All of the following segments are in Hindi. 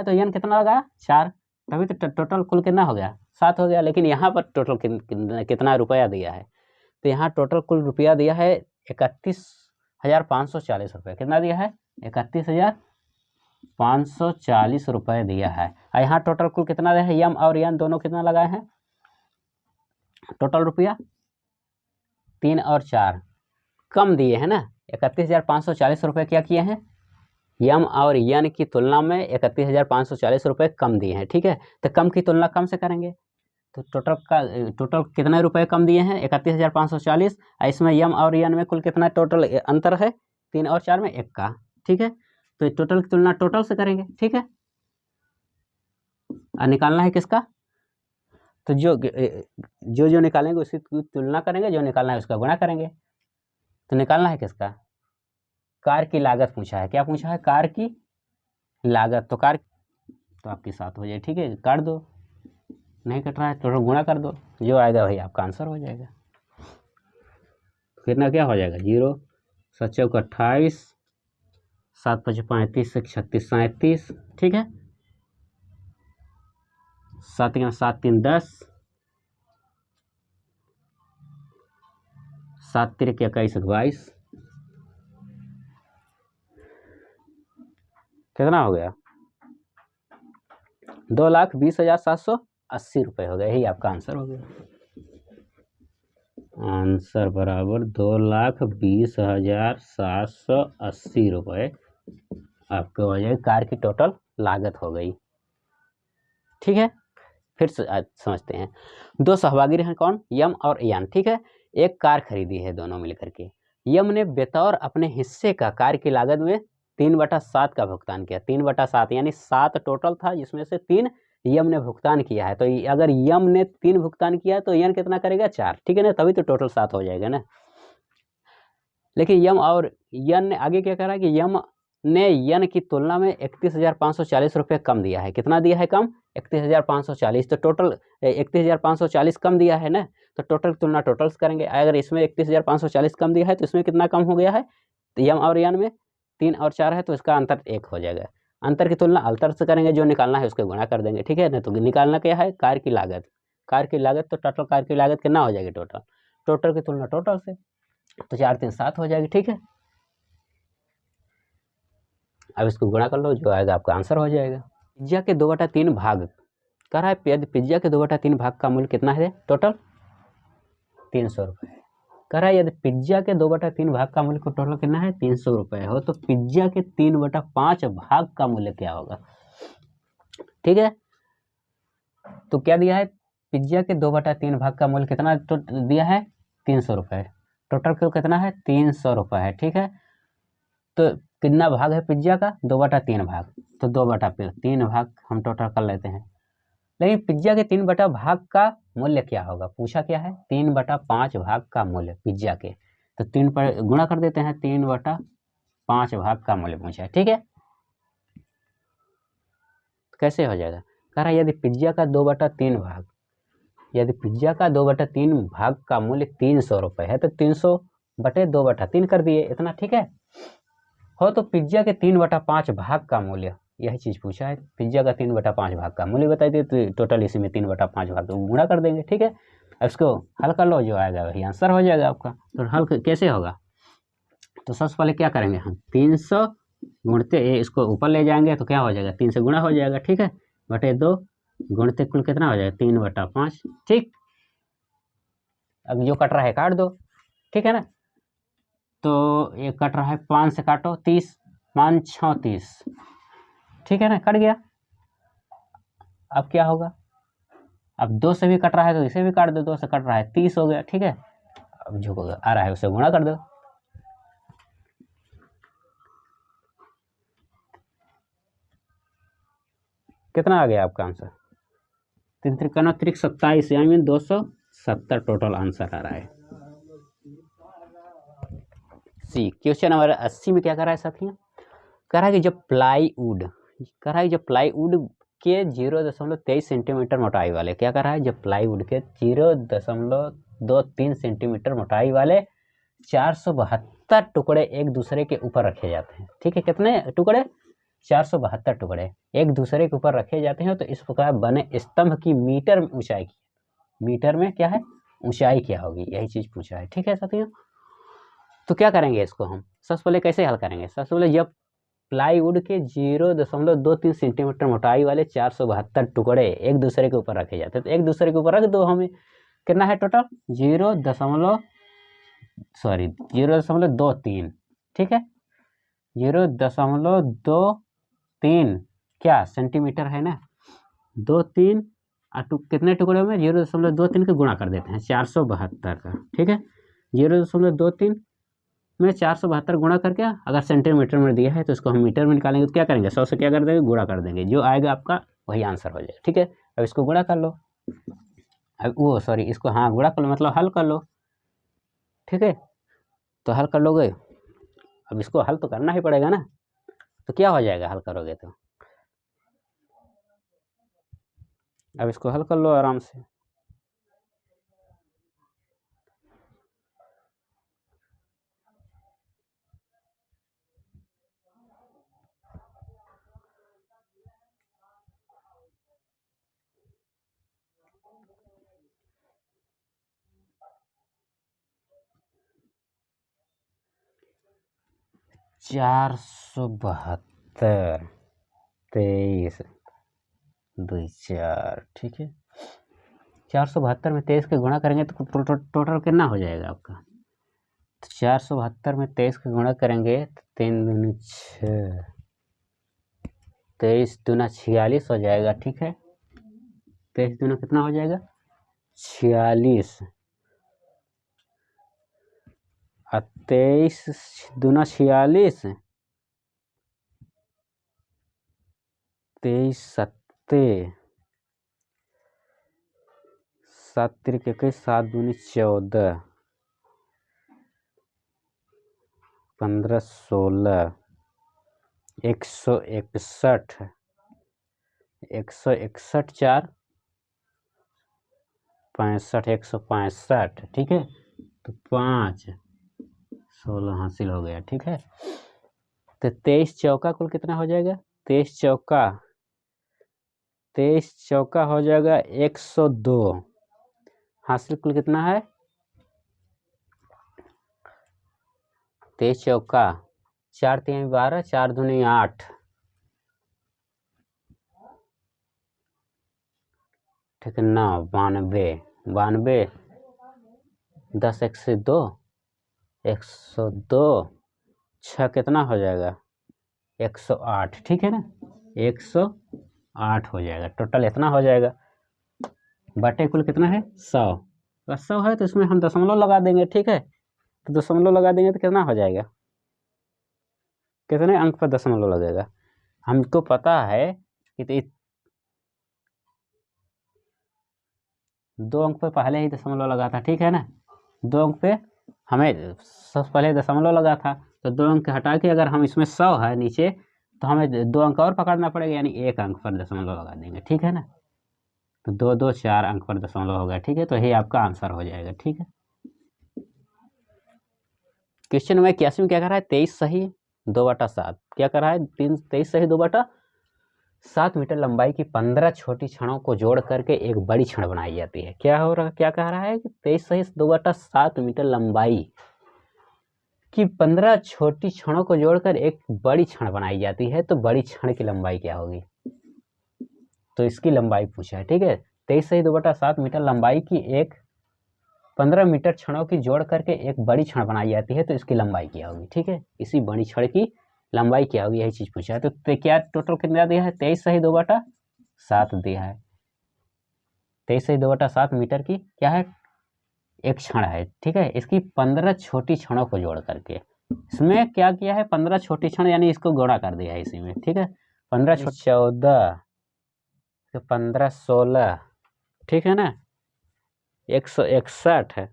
तो यन कितना लगा 4, तभी तो टोटल कुल कितना हो गया 7 हो गया। लेकिन यहाँ पर टोटल कितना रुपया दिया है, तो यहाँ टोटल कुल रुपया दिया है 31,540 रुपये। कितना दिया है 31,540 रुपये दिया है। और यहाँ टोटल कुल कितना दिया है, यम और यन दोनों कितना लगाए हैं, टोटल रुपया 3 और 4 कम दिए हैं ना। 31,540 रुपये क्या किए हैं, यम और यन की तुलना में 31,540 रुपये कम दिए हैं। ठीक है, तो कम की तुलना कम से करेंगे, तो टोटल कितने रुपए कम दिए हैं 31,540। इसमें यम और यन में कुल कितना टोटल अंतर है, 3 और 4 में 1 का। ठीक है, तो टोटल की तुलना टोटल से करेंगे। ठीक है, और निकालना है किसका, तो जो निकालेंगे उसकी तुलना करेंगे, जो निकालना है उसका गुणा करेंगे। तो निकालना है किसका, कार की लागत पूछा है। क्या पूछा है, कार की लागत। तो कार तो आपके साथ हो जाए। ठीक है, काट दो, नहीं कट रहा है तो गुणा कर दो, जो आएगा वही आपका आंसर हो जाएगा। कितना क्या हो जाएगा, 0 7 चौक 28, 7 5 35 36 37। ठीक है, 7 7 3 10, 7 3 21 22। कितना हो गया, 2,20,780 रुपये हो गए। यही आपका आंसर हो गया। आंसर बराबर 2,20,780 रुपये आपके हो जाए, कार की टोटल लागत हो गई। ठीक है, फिर समझते हैं। दो सहभागी हैं कौन, यम और यन। ठीक है, एक कार खरीदी है दोनों मिलकर के। यम ने बतौर अपने हिस्से का कार की लागत में 3/7 का भुगतान किया। 3/7 यानी 7 टोटल था, जिसमें से 3 यम ने भुगतान किया है। तो अगर यम ने 3 भुगतान किया तो यन कितना करेगा, 4। ठीक है ना, तभी तो टोटल 7 हो जाएगा ना। लेकिन यम और यन ने आगे क्या करा कि यम ने यन की तुलना में 31,540 रुपये कम दिया है। कितना दिया है कम, 31,540। तो टोटल 31,540 कम दिया है ना, तो टोटल की तुलना टोटल्स करेंगे। अगर इसमें 31,540 कम दिया है तो इसमें कितना कम हो गया है, तो यम और यन में 3 और 4 है, तो इसका अंतर 1 हो जाएगा। अंतर की तुलना अंतर से करेंगे, जो निकालना है उसको गुणा कर देंगे। ठीक है ना, तो निकालना क्या है, कार की लागत। कार की लागत, तो टोटल कार की लागत कितना हो जाएगी, टोटल की तुलना टोटल से, तो 4 3 7 हो जाएगी। ठीक है, अब इसको गुणा कर लो, जो आएगा आपका आंसर हो जाएगा। पिज्जा के 2/3 भाग कर रहा है, यदि पिज्जा के 2/3 भाग का मूल्य कितना है, टोटल 300 रुपये कर रहा है। यदि पिज्जा के 2/3 भाग का मूल्य टोटल कितना है, 300 रुपये हो, तो पिज्जा के 3/5 भाग का मूल्य क्या होगा। ठीक है, तो क्या दिया है, पिज्जा के 2/3 भाग का मूल्य कितना दिया है, 300 रुपये। टोटल क्यों कितना है, 300 रुपये है। ठीक है, तो कितना भाग है पिज्जा का, 2/3 भाग, तो 2/3 भाग हम टोटल कर लेते हैं। लेकिन पिज्जा के 3 भाग का मूल्य क्या होगा, पूछा क्या है, 3/5 भाग का मूल्य पिज्जा के, तो 3 पर गुणा कर देते हैं, 3/5 भाग का मूल्य पूछा है। ठीक है, तो कैसे हो जाएगा, कह रहा है यदि पिज्जा का 2/3 भाग, यदि पिज्जा का 2/3 भाग का मूल्य 300 रुपये है, तो 300/2/3 कर दिए इतना। ठीक है, हो तो पिज्जा के 3/5 भाग का मूल्य, यही चीज पूछा है, पिज्जा का 3/5 भाग का मूल्य बताई दिए, तो टोटल इसी में 3/5 भाग तो गुणा कर देंगे। ठीक है, अब इसको हल कर लो, जो आएगा वही आंसर हो जाएगा आपका। तो हल कैसे होगा, तो सबसे पहले क्या करेंगे हम, 300 गुणते इसको ऊपर ले जाएंगे तो क्या हो जाएगा, 3 से गुणा हो जाएगा। ठीक है, बटे 2 गुणते कुल कितना हो जाएगा, 3/5। ठीक, अब जो कट रहा है काट दो। ठीक है ना, तो ये कट रहा है, 5 से काटो, 30 5 6 30। ठीक है ना, कट गया। अब क्या होगा, अब 2 से भी कट रहा है तो इसे भी काट दो, 2 से कट रहा है, 30 हो गया। ठीक है, अब जो आ रहा है उसे गुणा कर दो। कितना आ गया आपका आंसर, 3 3 3 27, यानी 270 टोटल आंसर आ रहा है। सी क्वेश्चन नंबर 80 में क्या कर रहा है साथियों, कह रहा है कि जब प्लाईवुड, कह रहा है जब प्लाईवुड के 0.23 सेंटीमीटर मोटाई वाले, क्या कर रहा है, जब प्लाईवुड के 0.23 सेंटीमीटर मोटाई वाले 472 टुकड़े एक दूसरे के ऊपर रखे जाते हैं। ठीक है, कितने टुकड़े, 472 टुकड़े एक दूसरे के ऊपर रखे जाते हैं तो इस प्रकार बने स्तंभ की मीटर में ऊंचाई की, मीटर में क्या है ऊंचाई क्या होगी, यही चीज पूछा है। ठीक है साथियों, तो क्या करेंगे इसको हम सबसे पहले कैसे हल करेंगे। सबसे पहले जब प्लाईवुड के 0.23 सेंटीमीटर मोटाई वाले 472 टुकड़े एक दूसरे के ऊपर रखे जाते हैं तो एक दूसरे के ऊपर रख दो, हमें कितना है टोटल 0.23, ठीक है 0.23 क्या सेंटीमीटर है ना, 23 कितने टुकड़े में 0.23 के गुणा कर देते हैं 472 का, ठीक है 0.23 में 472 गुणा करके अगर सेंटीमीटर में दिया है तो इसको हम मीटर में निकालेंगे तो क्या करेंगे 100 से क्या कर देंगे गुणा कर देंगे, जो आएगा आपका वही आंसर हो जाएगा। ठीक है, अब इसको गुणा कर लो, अब वो सॉरी इसको हाँ गुणा कर लो मतलब हल कर लो। ठीक है, तो हल कर लोगे, अब इसको हल तो करना ही पड़ेगा ना, तो क्या हो जाएगा हल करोगे तो, अब इसको हल कर लो आराम से। चार सौ 23 2 4, ठीक है 472 में 23 के गुणा करेंगे तो टोटल कितना हो जाएगा आपका, तो 472 में 23 के गुणा करेंगे तो 3 दूनी 6, 23 दूना 46 हो जाएगा। ठीक है 23 दूना कितना हो जाएगा 46, 23 दूना 46, 23 सत्ते 7 तिरक 21, 7 दूनी 14, 15 16, 161, 161 4 65, 165, ठीक है तो 5 16 हासिल हो गया। ठीक है, तो 23 चौका कुल कितना हो जाएगा, 23 चौका हो जाएगा 102, हासिल कुल कितना है 23 चौका 4 3 12, 4 दूनी 8, ठीक है 9 92, 10 1 से 2, 102, 6 कितना हो जाएगा 108, ठीक है ना 108 हो जाएगा, टोटल इतना हो जाएगा। बटे कुल कितना है 100, 100 है तो इसमें हम दशमलव लगा देंगे। ठीक है, तो दशमलव लगा देंगे तो कितना हो जाएगा, कितने अंक पर दशमलव लगेगा, हमको पता है कि 2 अंक पे पहले ही दशमलव लगा था। ठीक है ना, 2 अंक पे हमें सबसे पहले दशमलव लगा था तो 2 अंक हटा के अगर हम इसमें 100 है नीचे तो हमें 2 अंक और पकड़ना पड़ेगा, यानी 1 अंक पर दशमलव लगा देंगे। ठीक है ना, तो 2 2 4 अंक पर दशमलव हो गया। ठीक है, तो यही आपका आंसर हो जाएगा। ठीक है, क्वेश्चन नंबर 81 में क्या कर रहा है 23 सही 2/7, क्या कर रहा है 23 सही 2/7 मीटर लंबाई की 15 छोटी छड़ों को जोड़ करके एक बड़ी छड़ बनाई जाती है। क्या कह रहा है कि 23 सही 2/7 मीटर लंबाई की 15 छोटी छड़ों को जोड़कर एक बड़ी छड़ बनाई जाती है, तो बड़ी छड़ की लंबाई क्या होगी, तो इसकी लंबाई पूछा है। ठीक है, 23 सही 2/7 मीटर लंबाई की एक 15 मीटर छड़ों की जोड़ करके एक बड़ी छड़ बनाई जाती है, तो इसकी लंबाई क्या होगी। ठीक है, इसी बड़ी छड़ की लंबाई क्या होगी, यही चीज पूछा है। तो क्या टोटल कितना दिया है 23 सही 2/7 दिया है, 23 सही 2/7 मीटर की क्या है एक छड़ है। ठीक है, इसकी 15 छोटी छड़ों को जोड़ करके इसमें क्या किया है 15 छोटी छड़ यानी इसको गुणा कर दिया है इसी में। ठीक है, 15 14 15 16, ठीक है ना 161 है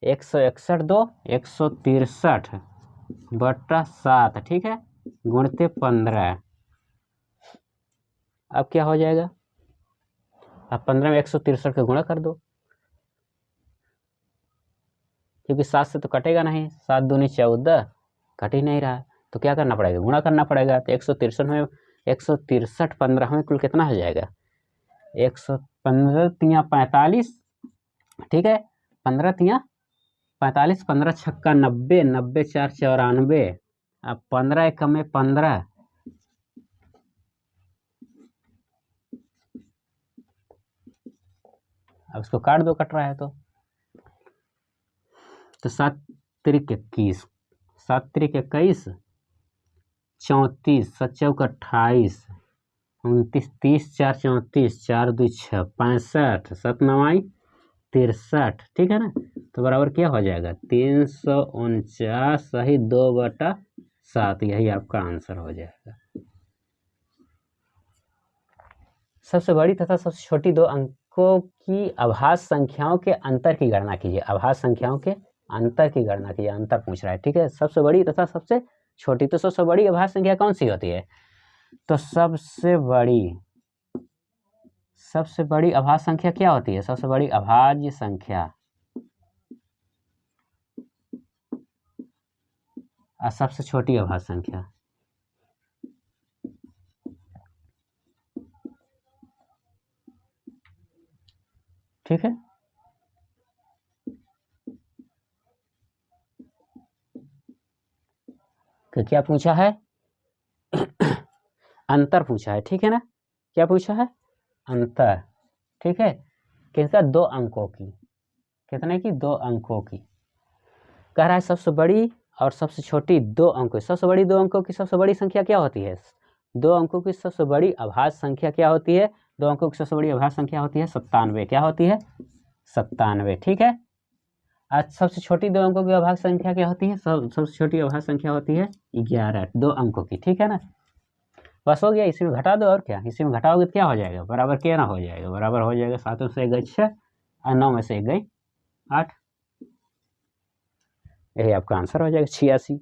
161 2 163/7, ठीक है गुणते 15, अब क्या हो जाएगा, अब 15 में 163 का गुणा कर दो, क्योंकि 7 से तो कटेगा नहीं, 7 दूनी 14 कट ही नहीं रहा, तो क्या करना पड़ेगा, गुणा करना पड़ेगा। तो 163 में 163 15 में कुल कितना हो जाएगा, 115 तिया 45, ठीक है, 15 तिया 45, 15 छक्का 90, 90 4 94, अब 15 एक में 15, अब इसको काट दो, कट रहा है तो 7 त्रिक 21, 7 त्रिक 21, 34, 7 चौक 28, 29, 30 4 34, 4 2 6 65, 7 9 63, ठीक है ना। तो बराबर क्या हो जाएगा, 349 सही 2/7, यही आपका आंसर हो जाएगा। सबसे बड़ी तथा सबसे छोटी दो अंकों की अभाज्य संख्याओं के अंतर की गणना कीजिए। अभाज्य संख्याओं के अंतर की गणना कीजिए, अंतर पूछ रहा है, ठीक है। सबसे बड़ी तथा सबसे छोटी, तो सबसे बड़ी अभाज्य संख्या कौन सी होती है, तो सबसे बड़ी अभाज्य संख्या क्या होती है, सबसे बड़ी अभाज्य संख्या और सबसे छोटी अभाज्य संख्या, ठीक है। तो क्या पूछा है, अंतर पूछा है, ठीक है ना। क्या पूछा है, अंतर, ठीक है। किसका, 2 अंकों की, कितने की, 2 अंकों की। कह रहा है सबसे बड़ी और सबसे छोटी 2 अंकों, सबसे बड़ी 2 अंकों की सबसे बड़ी संख्या क्या होती है, 2 अंकों की सबसे बड़ी अभाज्य संख्या क्या होती है, 2 अंकों की सबसे बड़ी अभाज्य संख्या होती है 97, क्या होती है 97, ठीक है। आज सबसे छोटी 2 अंकों की अभाज्य संख्या क्या होती है, सबसे छोटी अभाज्य संख्या होती है 11, 2 अंकों की, ठीक है ना। बस हो गया, इसी में घटा दो, और क्या, इसी में घटाओगे तो क्या हो जाएगा, बराबर क्या ना हो जाएगा, बराबर हो जाएगा 7 में से 1 गई 6 और 9 में से 1 गई 8, यही आपका आंसर हो जाएगा 86।